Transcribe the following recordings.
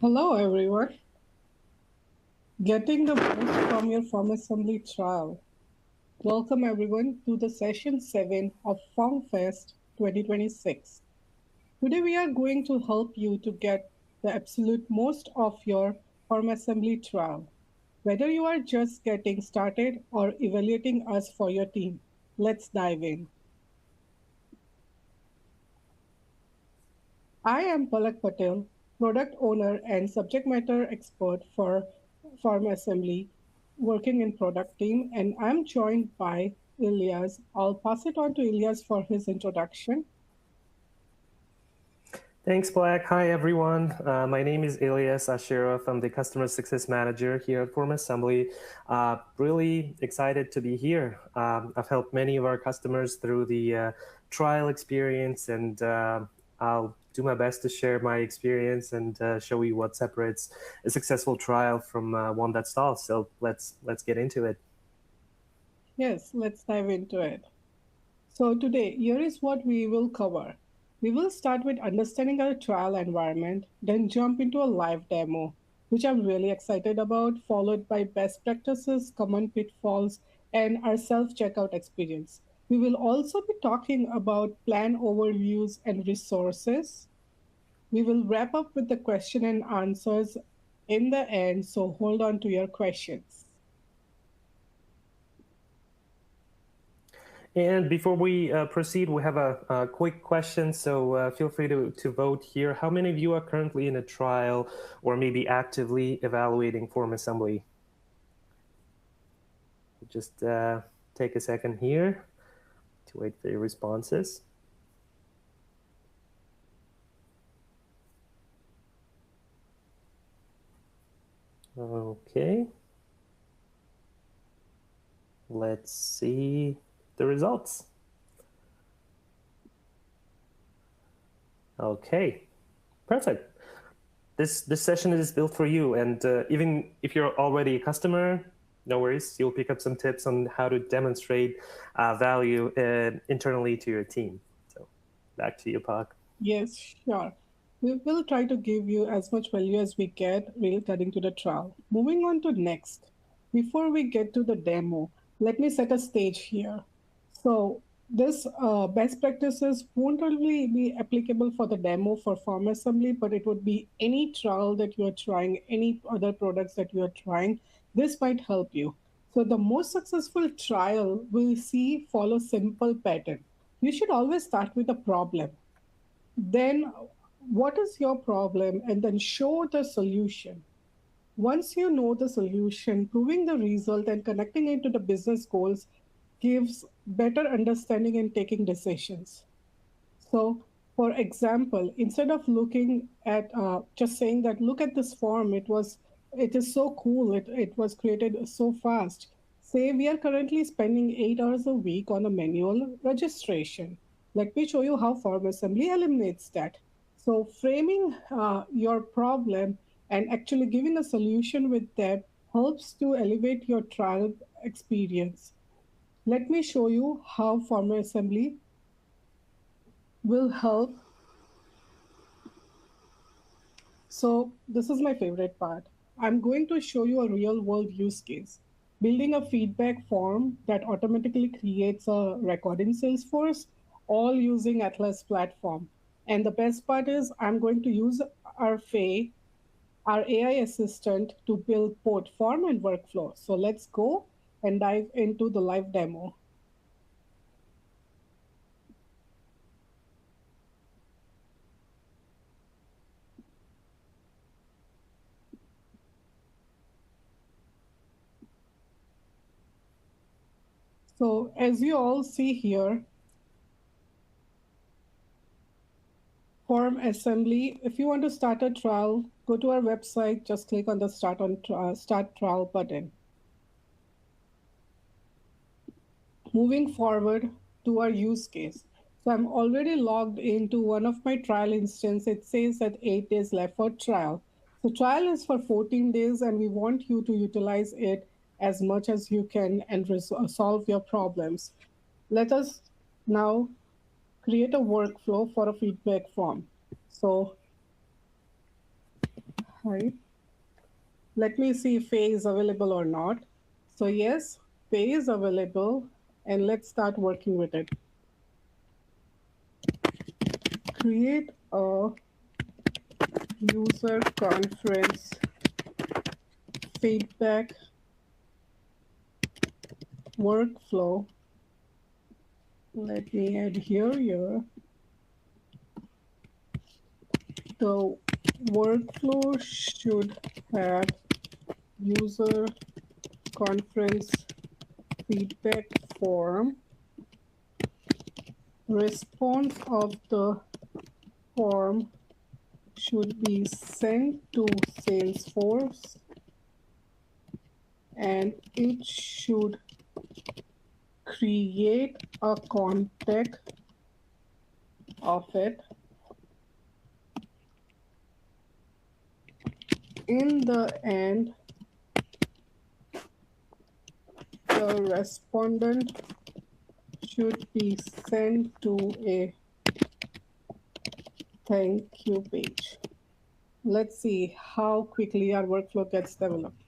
Hello, everyone. Getting the most from your FormAssembly trial. Welcome, everyone, to the session 7 of FormFest 2026. Today, we are going to help you to get the absolute most of your FormAssembly trial. Whether you are just getting started or evaluating us for your team, let's dive in. I am Palak Patel, product owner and subject matter expert for Farm Assembly, working in product team, and I'm joined by Ilyas. I'll pass it on to Ilyas for his introduction. Thanks, Black. Hi, everyone. My name is Ilyas Asherov. I'm the Customer Success Manager here at FormAssembly. Really excited to be here. I've helped many of our customers through the trial experience, and I'll do my best to share my experience and show you what separates a successful trial from one that stalls. So let's get into it. Yes, let's dive into it. So, today, here is what we will cover. We will start with understanding our trial environment, then jump into a live demo, which I'm really excited about, followed by best practices, common pitfalls, and our self checkout experience. We will also be talking about plan overviews and resources. We will wrap up with the question and answers in the end, so hold on to your questions. And before we proceed, we have a quick question, so feel free to vote here. How many of you are currently in a trial or maybe actively evaluating form assembly? Just take a second here to wait for your responses. Okay. Let's see the results. Okay, perfect. This session is built for you, and even if you're already a customer, no worries. You'll pick up some tips on how to demonstrate value internally to your team. So, back to you, Pak. Yes, sure. We will try to give you as much value as we get relating to the trial. Moving on to next. Before we get to the demo, let me set a stage here. So this best practices won't only be applicable for the demo for farm assembly, but it would be any trial that you are trying, any other products that you are trying. This might help you. So the most successful trial we see follow simple pattern. You should always start with a problem, then what is your problem, and then show the solution. Once you know the solution, proving the result and connecting it to the business goals gives better understanding and taking decisions. So for example, instead of looking at just saying that look at this form, it is so cool, it was created so fast. Say we are currently spending 8 hours a week on a manual registration. Let me show you how form assembly eliminates that. So framing your problem and actually giving a solution with that helps to elevate your trial experience. Let me show you how form assembly will help. So this is my favorite part. I'm going to show you a real world use case. Building a feedback form that automatically creates a record in Salesforce, all using Atlas platform. And the best part is I'm going to use our Faye, our AI assistant, to build both form and workflow. So let's go and dive into the live demo. So as you all see here, form assembly. If you want to start a trial, go to our website, just click on the start trial button. Moving forward to our use case. So I'm already logged into one of my trial instance. It says that 8 days left for trial. So trial is for 14 days and we want you to utilize it as much as you can and solve your problems. Let us now create a workflow for a feedback form. So Hi. Let me see if Faye is available or not. So yes, Faye is available, and let's start working with it. Create a user conference feedback workflow. Let me add here. The workflow should have user conference feedback form. Response of the form should be sent to Salesforce, and it should create a contact of it. In the end, the respondent should be sent to a thank you page. Let's see how quickly our workflow gets developed.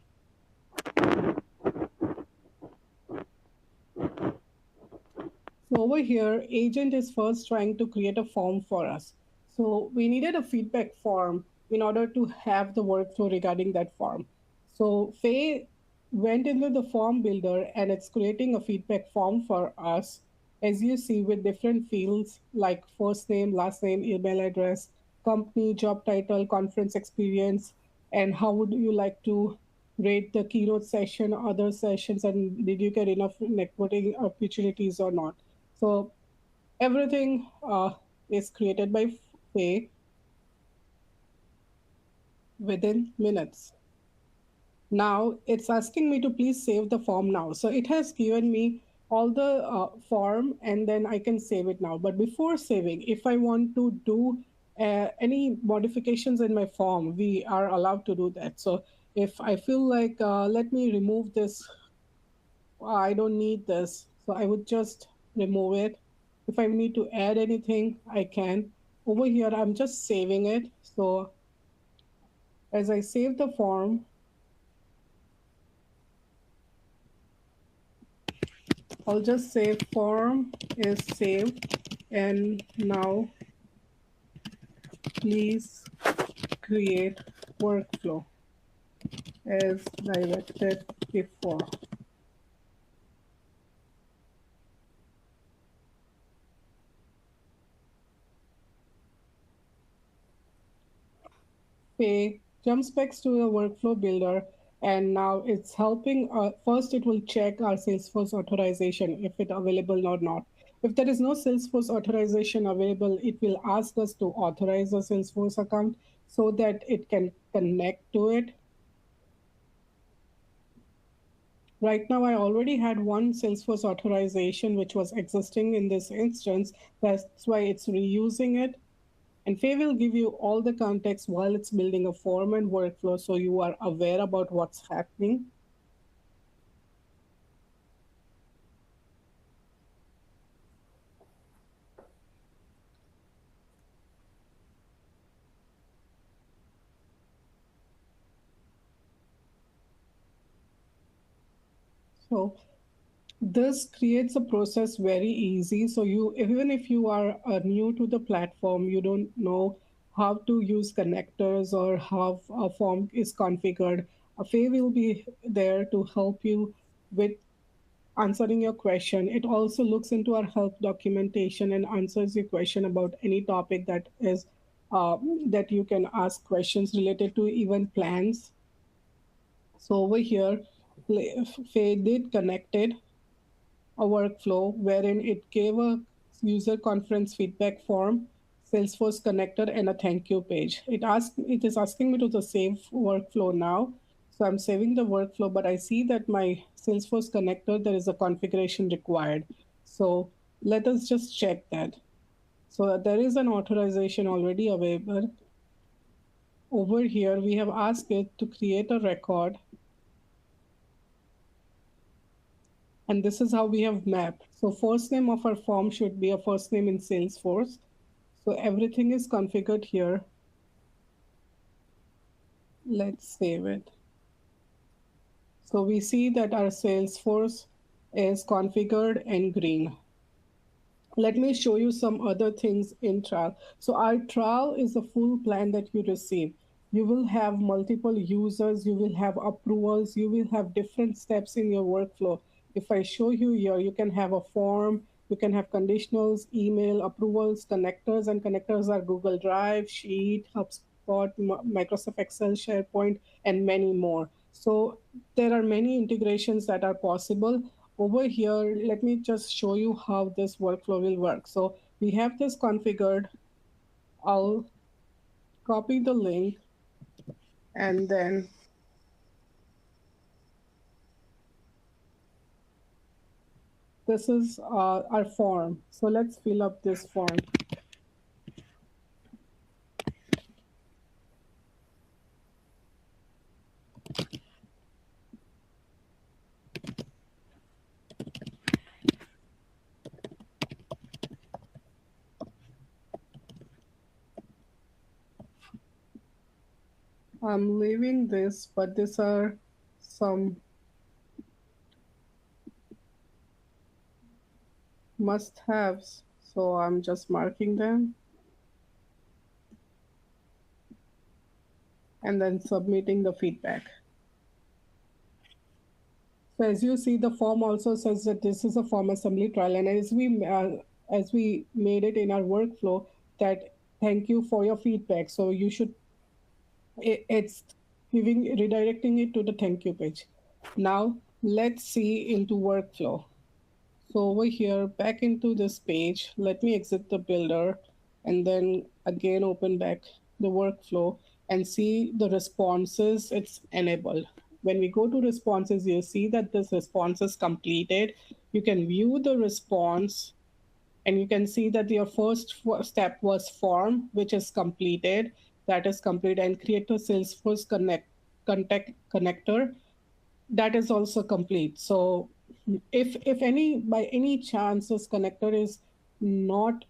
So over here, agent is first trying to create a form for us. So we needed a feedback form in order to have the workflow regarding that form. So Faye went into the form builder and it's creating a feedback form for us, as you see, with different fields like first name, last name, email address, company, job title, conference experience, and how would you like to rate the keynote session, other sessions, and did you get enough networking opportunities or not. So everything is created by Faye within minutes. Now it's asking me to please save the form now. So it has given me all the form and then I can save it now. But before saving, if I want to do any modifications in my form, we are allowed to do that. So if I feel like, let me remove this, I don't need this. So I would just remove it. If I need to add anything, I can. Over here, I'm just saving it. So as I save the form, I'll just say form is saved. And now please create workflow as directed before. Pay jumps back to the workflow builder, and now it's helping. First, it will check our Salesforce authorization if it available or not. If there is no Salesforce authorization available, it will ask us to authorize a Salesforce account so that it can connect to it. Right now, I already had one Salesforce authorization which was existing in this instance. That's why it's reusing it. And Faye will give you all the context while it's building a form and workflow so you are aware about what's happening. So this creates a process very easy. So you, even if you are new to the platform, you don't know how to use connectors or how a form is configured, Faye will be there to help you with answering your question. It also looks into our help documentation and answers your question about any topic that is that you can ask questions related to event plans. So over here, Faye did connected a workflow wherein it gave a user conference feedback form, Salesforce connector, and a thank you page. It is asking me to the save workflow now. So I'm saving the workflow, but I see that my Salesforce connector, there is a configuration required. So let us just check that. So there is an authorization already available. Over here, we have asked it to create a record, and this is how we have mapped. So first name of our form should be a first name in Salesforce. So everything is configured here. Let's save it. So we see that our Salesforce is configured in green. Let me show you some other things in trial. So our trial is a full plan that you receive. You will have multiple users, you will have approvals, you will have different steps in your workflow. If I show you here, you can have a form, you can have conditionals, email, approvals, connectors, and connectors are Google Drive, Sheet, HubSpot, Microsoft Excel, SharePoint, and many more. So there are many integrations that are possible. Over here, let me just show you how this workflow will work. So we have this configured. I'll copy the link, and then this is our form. So let's fill up this form. I'm leaving this, but these are some must-haves. So I'm just marking them and then submitting the feedback. So as you see, the form also says that this is a form assembly trial, and as we made it in our workflow, that thank you for your feedback. So you should it's giving redirecting it to the thank you page. Now let's see into workflow. So over here, back into this page, let me exit the builder and then again open back the workflow and see the responses it's enabled. When we go to responses, you see that this response is completed. You can view the response and you can see that your first step was form, which is completed. That is complete, and create a Salesforce contact connector, that is also complete. So if any by any chance this connector is not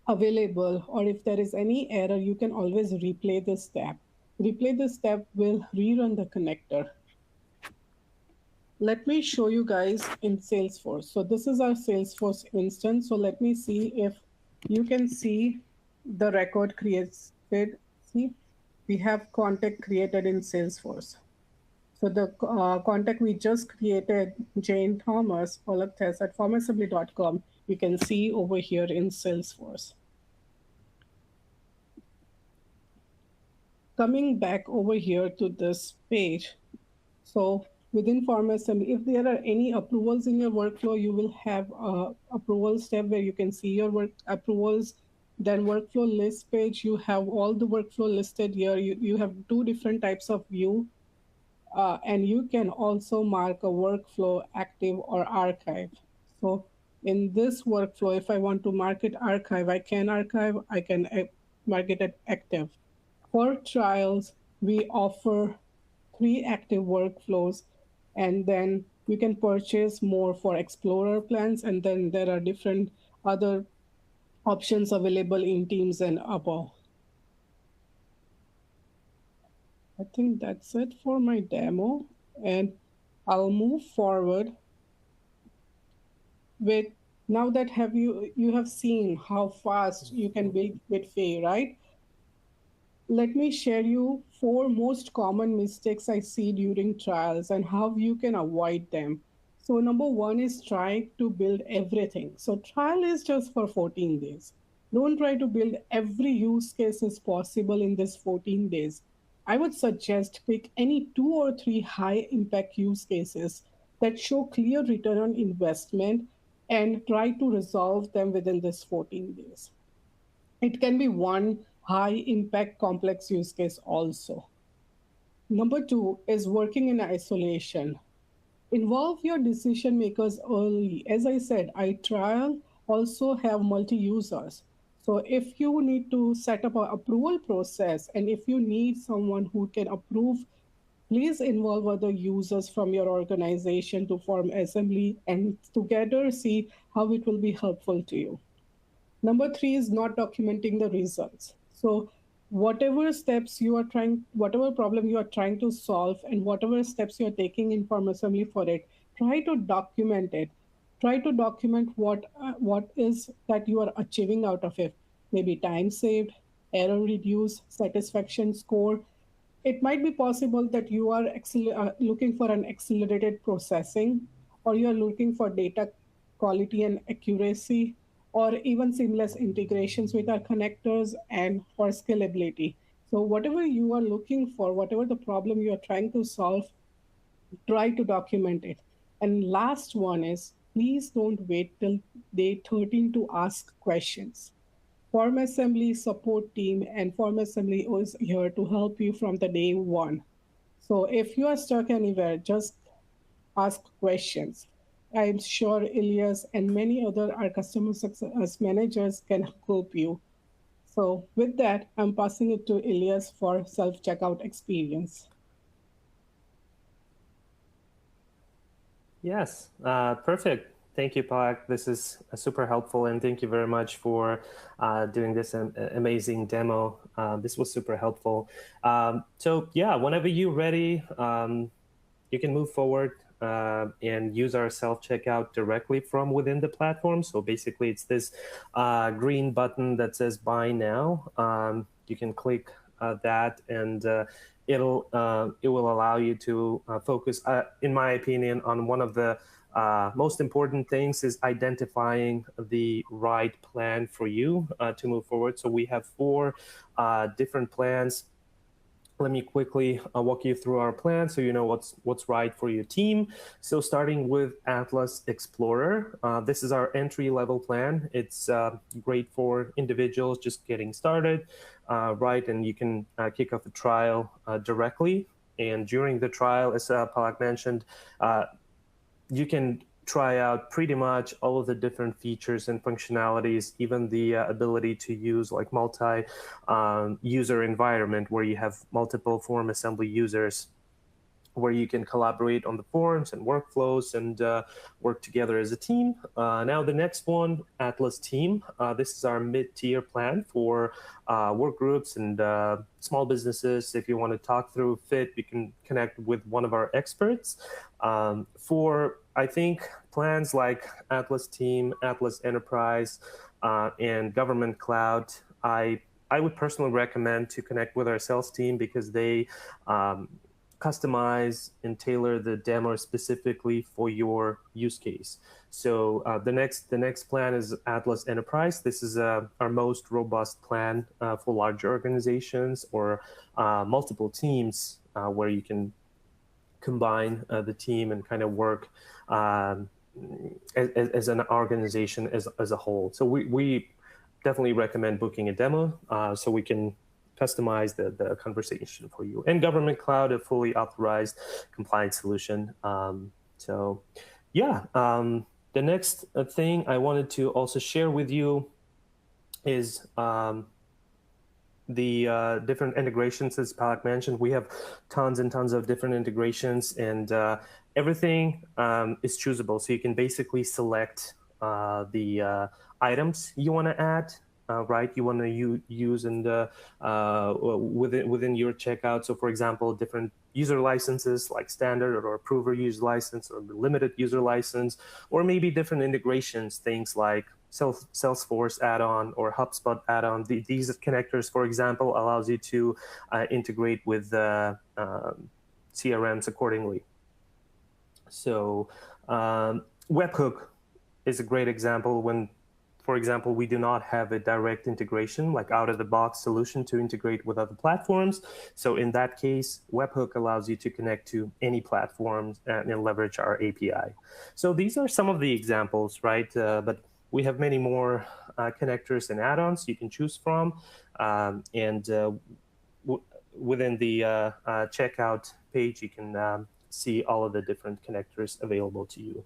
available, or if there is any error, you can always replay this step. Replay this step will rerun the connector. Let me show you guys in Salesforce. So this is our Salesforce instance. So let me see if you can see the record created. See, we have contact created in Salesforce. So the contact we just created, Jane Thomas, Polaktes at FormAssembly.com, you can see over here in Salesforce. Coming back over here to this page, so within FormAssembly, if there are any approvals in your workflow, you will have a approval step where you can see your work approvals. Then workflow list page, you have all the workflow listed here. You have two different types of view. And you can also mark a workflow active or archive. So in this workflow, if I want to mark it archive, I can mark it at active. For trials, we offer 3 active workflows, and then you can purchase more for Explorer plans, and then there are different other options available in Teams and above. I think that's it for my demo, and I'll move forward with now that have you have seen how fast you can build with Fay, right? Let me share you 4 most common mistakes I see during trials and how you can avoid them. So number one is try to build everything. So trial is just for 14 days. Don't try to build every use case as possible in this 14 days. I would suggest pick any 2 or 3 high impact use cases that show clear return on investment and try to resolve them within this 14 days. It can be one high impact complex use case also. Number two is working in isolation. Involve your decision makers early. As I said, I trial also have multi users. So if you need to set up an approval process and if you need someone who can approve, please involve other users from your organization to form assembly and together see how it will be helpful to you. Number three is not documenting the results. So whatever steps you are trying, whatever problem you are trying to solve, and whatever steps you are taking in FormAssembly for it, try to document it. Try to document what is that you are achieving out of it. Maybe time saved, error reduced, satisfaction score. It might be possible that you are looking for an accelerated processing, or you are looking for data quality and accuracy, or even seamless integrations with our connectors and for scalability. So, whatever you are looking for, whatever the problem you are trying to solve, try to document it. And last one is, please don't wait till day 13 to ask questions. Form Assembly support team and Form Assembly is here to help you from the day one. So if you are stuck anywhere, just ask questions. I'm sure Elias and many other our customer success managers can help you. So with that, I'm passing it to Elias for self-checkout experience. Yes, perfect. Thank you, Pak. This is super helpful, and thank you very much for doing this amazing demo. This was super helpful. So yeah, whenever you're ready, you can move forward and use our self-checkout directly from within the platform. So basically, it's this green button that says "Buy Now." You can click that, and it will allow you to focus, in my opinion, on one of the most important things is identifying the right plan for you to move forward. So we have 4 different plans. Let me quickly walk you through our plan so you know what's right for your team. So starting with Atlas Explorer, this is our entry-level plan. It's great for individuals just getting started, right? And you can kick off a trial directly. And during the trial, as Palak mentioned, you can try out pretty much all of the different features and functionalities, even the ability to use like multi-user environment where you have multiple form assembly users, where you can collaborate on the forms and workflows and work together as a team. Now the next one, Atlas Team. This is our mid-tier plan for work groups and small businesses. If you want to talk through fit, you can connect with one of our experts. For, I think, plans like Atlas Team, Atlas Enterprise, and Government Cloud, I would personally recommend to connect with our sales team because they customize and tailor the demo specifically for your use case. So the next plan is Atlas Enterprise. This is our most robust plan for large organizations or multiple teams where you can combine the team and kind of work as an organization as a whole. So we definitely recommend booking a demo so we can customize the conversation for you. And Government Cloud, a fully authorized compliance solution. So yeah, the next thing I wanted to also share with you is the different integrations. As Palak mentioned, we have tons and tons of different integrations, and everything is choosable. So you can basically select the items you want to add, right? You want to use in the within your checkout. So, for example, different user licenses like standard or approver user license or limited user license, or maybe different integrations, things like Salesforce add-on or HubSpot add-on. These connectors, for example, allows you to integrate with CRMs accordingly. So webhook is a great example when, for example, we do not have a direct integration, like out-of-the-box solution to integrate with other platforms. So in that case, webhook allows you to connect to any platforms and leverage our API. So these are some of the examples, right? But we have many more connectors and add-ons you can choose from. Within the checkout page, you can see all of the different connectors available to you.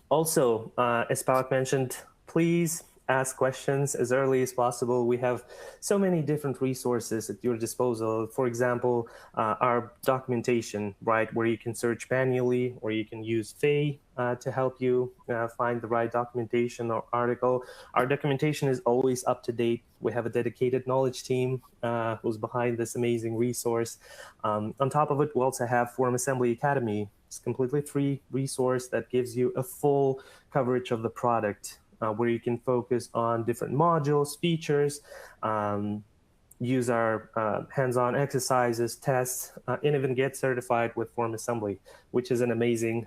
Also, as Palak mentioned, please ask questions as early as possible. We have so many different resources at your disposal. For example, our documentation, right, where you can search manually, or you can use Faye to help you find the right documentation or article. Our documentation is always up to date. We have a dedicated knowledge team who's behind this amazing resource. On top of it, we also have FormAssembly Academy. It's a completely free resource that gives you a full coverage of the product, where you can focus on different modules, features, um, use our hands-on exercises, tests, and even get certified with FormAssembly, which is an amazing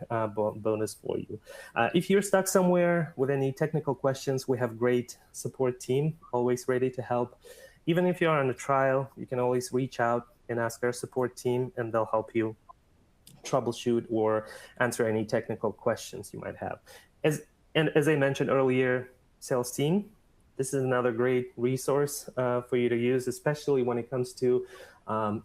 bonus for you. If you're stuck somewhere with any technical questions, we have a great support team, always ready to help. Even if you're on a trial, you can always reach out and ask our support team, and they'll help you troubleshoot or answer any technical questions you might have. As I mentioned earlier, sales team, this is another great resource for you to use, especially when it comes to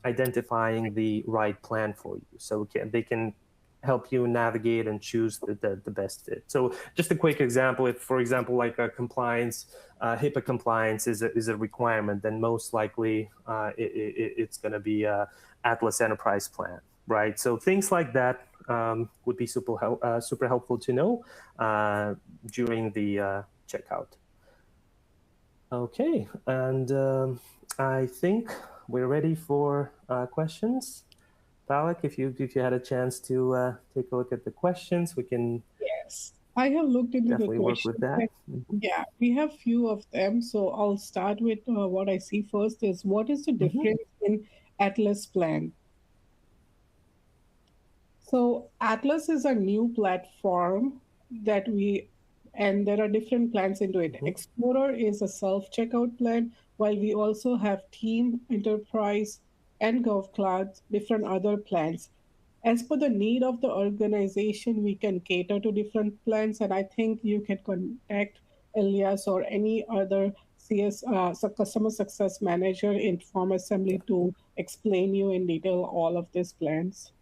identifying the right plan for you. So they can help you navigate and choose the best fit. So just a quick example, if, for example, like a compliance, HIPAA compliance is a requirement, then most likely it's going to be a Atlas Enterprise plan, right? So things like that would be super helpful to know during the checkout. Okay, and I think we're ready for questions. Balak, if you had a chance to take a look at the questions, we can Yes, I have looked into the definitely work with questions. that. Mhm. Yeah, we have few of them. So I'll start with what I see first is what is the Mhm. difference in Atlas plan? So Atlas is a new platform that and there are different plans into it. Mhm. Explorer is a self-checkout plan, while we also have Team, Enterprise, and GovCloud, different other plans. As per the need of the organization, we can cater to different plans, and I think you can contact Elias or any other so customer success manager in Form Assembly to explain you in detail all of these plans.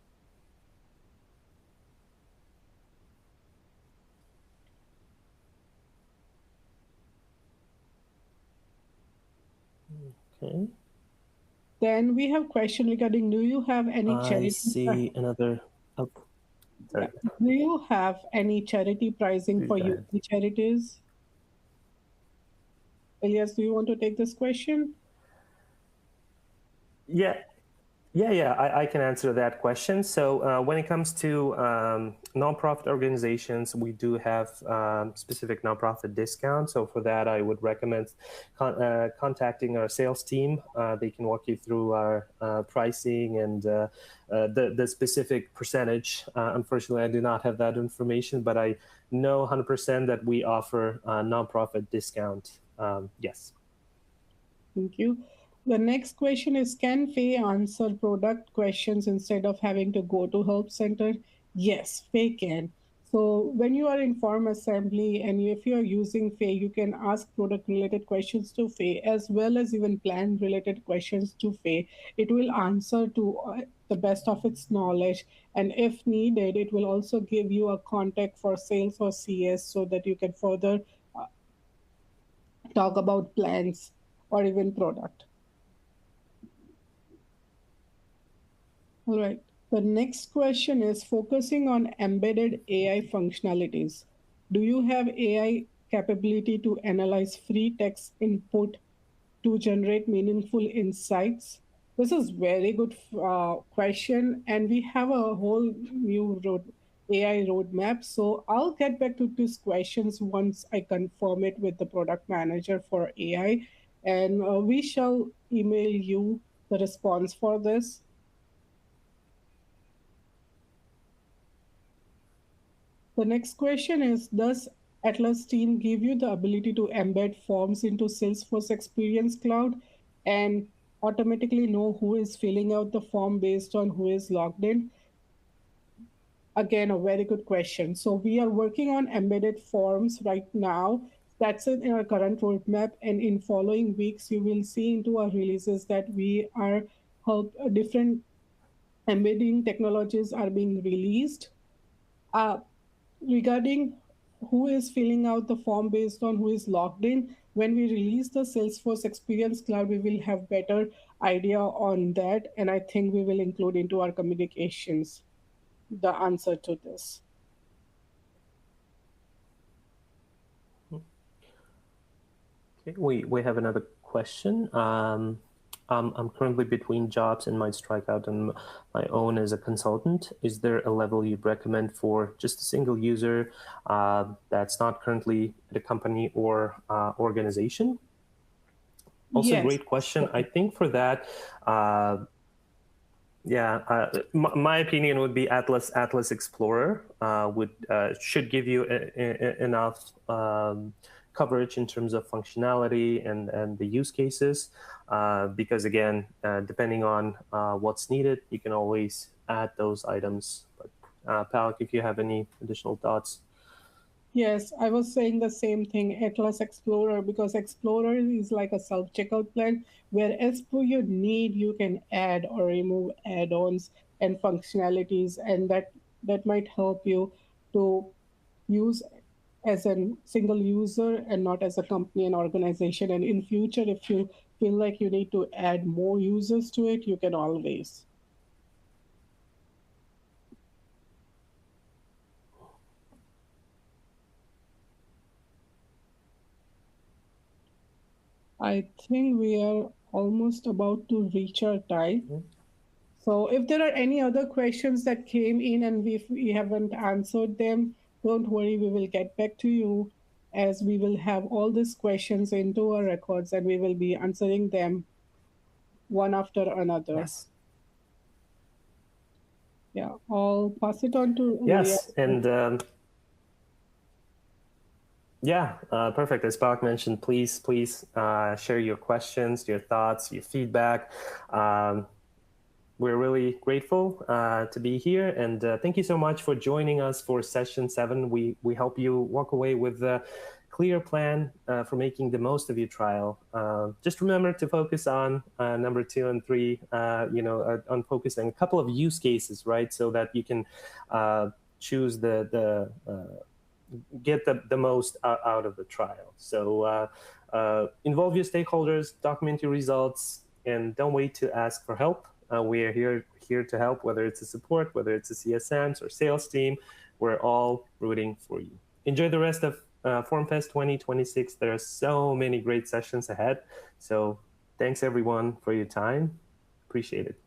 Okay. Then we have question regarding do you have any I charity see another. Oh, yeah, sorry. do you have any charity pricing Please for go ahead. UP charities? Elias, do you want to take this question? Yeah, yeah. I can answer that question. So when it comes to nonprofit organizations, we do have specific nonprofit discounts. So for that, I would recommend contacting our sales team. They can walk you through our pricing and the specific percentage. Unfortunately, I do not have that information, but I know 100% that we offer a nonprofit discount. Yes. Thank you. The next question is can Faye answer product questions instead of having to go to help center? Yes, Faye can. So when you are in form assembly and if you are using Faye, you can ask product related questions to Faye as well as even plan related questions to Faye. It will answer to the best of its knowledge, and if needed, it will also give you a contact for sales or CS so that you can further talk about plans or even product. All right. The next question is focusing on embedded AI functionalities. Do you have AI capability to analyze free text input to generate meaningful insights? This is very good question, and we have a whole new AI roadmap. So I'll get back to these questions once I confirm it with the product manager for AI, and we shall email you the response for this. The next question is does Atlas Team give you the ability to embed forms into Salesforce Experience Cloud and automatically know who is filling out the form based on who is logged in? Again, a very good question. So we are working on embedded forms right now. That's it in our current roadmap. And in following weeks, you will see into our releases that we are help different embedding technologies are being released. Uh, Regarding who is filling out the form based on who is logged in. When we release the Salesforce Experience Cloud, we will have better idea on that, and I think we will include into our communications the answer to this. Okay, we have another question. I'm currently between jobs and might strike out on my own as a consultant. Is there a level you'd recommend for just a single user that's not currently at a company or organization? Also, Yes. great question. I think for that, my opinion would be Atlas Explorer would should give you enough coverage in terms of functionality and the use cases, because again, depending on what's needed, you can always add those items. But Palak, if you have any additional thoughts. Yes, I was saying the same thing, Atlas Explorer, because Explorer is like a self-checkout plan where as per your need you can add or remove add-ons and functionalities, and that might help you to use as a single user and not as a company and organization. And in future, if you feel like you need to add more users to it, you can always. I think we are almost about to reach our time. So if there are any other questions that came in and we haven't answered them, don't worry, we will get back to you as we will have all these questions into our records and we will be answering them one after another. Yes. Yeah, I'll pass it on to Yes, Elias. and perfect. As Palak mentioned, please share your questions, your thoughts, your feedback. We're really grateful to be here, and thank you so much for joining us for session 7. We hope you walk away with a clear plan for making the most of your trial. Just remember to focus on number 2 and 3. On focusing a couple of use cases, right, so that you can choose the get the most out of the trial. So involve your stakeholders, document your results, and don't wait to ask for help. We are here to help, whether it's a support, whether it's a CSMs or sales team. We're all rooting for you. Enjoy the rest of FormFest 2026. There are so many great sessions ahead. So thanks everyone for your time. Appreciate it.